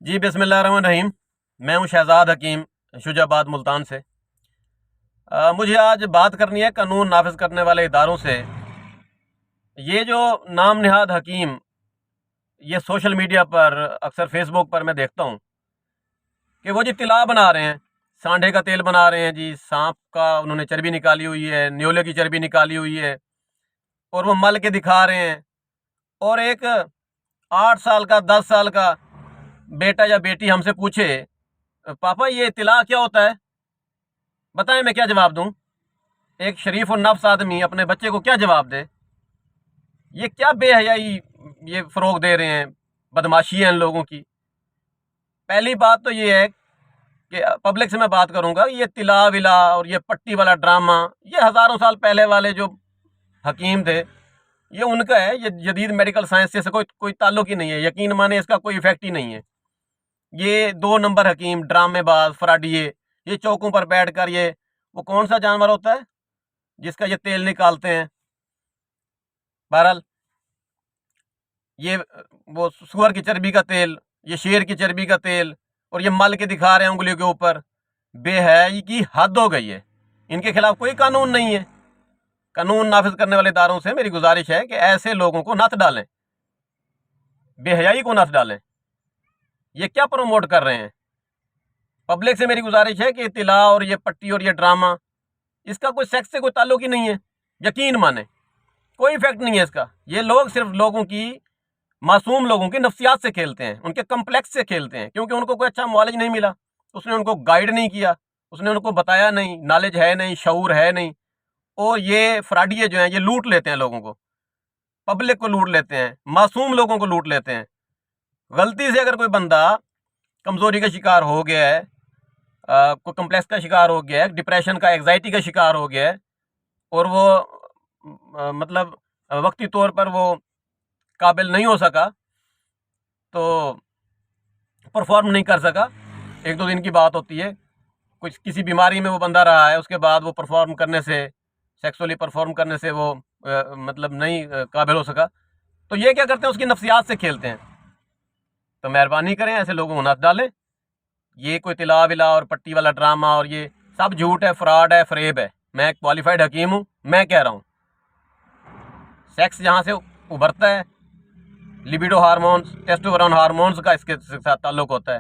جی بسم اللہ الرحمن الرحیم۔ میں ہوں شہزاد حکیم شجاعت ملتان سے۔ مجھے آج بات کرنی ہے قانون نافذ کرنے والے اداروں سے۔ یہ جو نام نہاد حکیم یہ سوشل میڈیا پر اکثر فیس بک پر میں دیکھتا ہوں کہ وہ جی طلا بنا رہے ہیں، سانڈے کا تیل بنا رہے ہیں، جی سانپ کا انہوں نے چربی نکالی ہوئی ہے، نیولے کی چربی نکالی ہوئی ہے اور وہ مل کے دکھا رہے ہیں۔ اور ایک 8 سال کا 10 سال کا بیٹا یا بیٹی ہم سے پوچھے پاپا یہ طلا کیا ہوتا ہے، بتائیں میں کیا جواب دوں؟ ایک شریف النفس آدمی اپنے بچے کو کیا جواب دے؟ یہ کیا بے حیائی یہ فروغ دے رہے ہیں، بدماشی ہے ان لوگوں کی۔ پہلی بات تو یہ ہے کہ پبلک سے میں بات کروں گا، یہ طلا ولا اور یہ پٹی والا ڈرامہ یہ ہزاروں سال پہلے والے جو حکیم تھے یہ ان کا ہے، یہ جدید میڈیکل سائنس سے کوئی تعلق ہی نہیں ہے۔ یقین مانے اس کا کوئی ایفیکٹ ہی نہیں ہے۔ یہ 2 نمبر حکیم، ڈرامے باز، فراڈیے، یہ چوکوں پر بیٹھ کر یہ وہ کون سا جانور ہوتا ہے جس کا یہ تیل نکالتے ہیں؟ بہرحال یہ وہ سور کی چربی کا تیل، یہ شیر کی چربی کا تیل، اور یہ مل کے دکھا رہے ہیں انگلیوں کے اوپر۔ بے حیائی کی حد ہو گئی ہے۔ ان کے خلاف کوئی قانون نہیں ہے۔ قانون نافذ کرنے والے اداروں سے میری گزارش ہے کہ ایسے لوگوں کو نت ڈالیں، بے حیائی کو نت ڈالیں۔ یہ کیا پروموٹ کر رہے ہیں؟ پبلک سے میری گزارش ہے کہ طلا اور یہ پٹی اور یہ ڈرامہ اس کا کوئی سیکس سے کوئی تعلق ہی نہیں ہے۔ یقین مانیں کوئی ایفیکٹ نہیں ہے اس کا۔ یہ لوگ صرف لوگوں کی، معصوم لوگوں کی نفسیات سے کھیلتے ہیں، ان کے کمپلیکس سے کھیلتے ہیں، کیونکہ ان کو کوئی اچھا معالج نہیں ملا، اس نے ان کو گائیڈ نہیں کیا، اس نے ان کو بتایا نہیں، نالج ہے نہیں، شعور ہے نہیں۔ اور یہ فراڈیے جو ہیں یہ لوٹ لیتے ہیں لوگوں کو، پبلک کو لوٹ لیتے ہیں، معصوم لوگوں کو لوٹ لیتے ہیں۔ غلطی سے اگر کوئی بندہ کمزوری کا شکار ہو گیا ہے، کوئی کمپلیکس کا شکار ہو گیا ہے، ڈپریشن کا، ایگزائٹی کا شکار ہو گیا ہے، اور وہ مطلب وقتی طور پر وہ قابل نہیں ہو سکا، تو پرفارم نہیں کر سکا، 1-2 دن کی بات ہوتی ہے، کچھ کسی بیماری میں وہ بندہ رہا ہے، اس کے بعد وہ پرفارم کرنے سے، سیکسولی پرفارم کرنے سے وہ مطلب نہیں قابل ہو سکا، تو یہ کیا کرتے ہیں، اس کی نفسیات سے کھیلتے ہیں۔ تو مہربانی کریں ایسے لوگوں کو نت ڈالیں۔ یہ کوئی طلا ولا اور پٹی والا ڈرامہ اور یہ سب جھوٹ ہے، فراڈ ہے، فریب ہے۔ میں ایک کوالیفائڈ حکیم ہوں، میں کہہ رہا ہوں سیکس جہاں سے ابھرتا ہے، لیبیڈو ہارمونز، ٹیسٹوسٹیرون ہارمونز کا اس کے ساتھ تعلق ہوتا ہے۔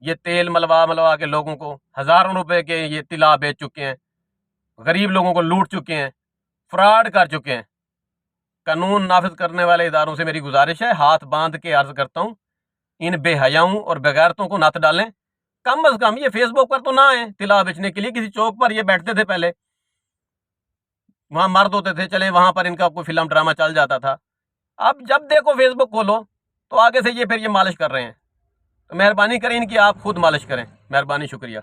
یہ تیل ملوا کے لوگوں کو ہزاروں روپے کے یہ طلا بیچ چکے ہیں، غریب لوگوں کو لوٹ چکے ہیں، فراڈ کر چکے ہیں۔ قانون نافذ کرنے والے اداروں سے میری گزارش ہے، ہاتھ باندھ کے عرض کرتا ہوں، ان بے حیاؤں اور بغیرتوں کو نت ڈالیں۔ کم از کم یہ فیس بک پر تو نہ آئیں طلا بیچنے کے لیے۔ کسی چوک پر یہ بیٹھتے تھے پہلے، وہاں مرد ہوتے تھے، چلے وہاں پر ان کا کوئی فلم ڈرامہ چل جاتا تھا۔ اب جب دیکھو فیس بک کھولو تو آگے سے یہ پھر یہ مالش کر رہے ہیں۔ تو مہربانی کریں ان کی آپ خود مالش کریں۔ مہربانی، شکریہ۔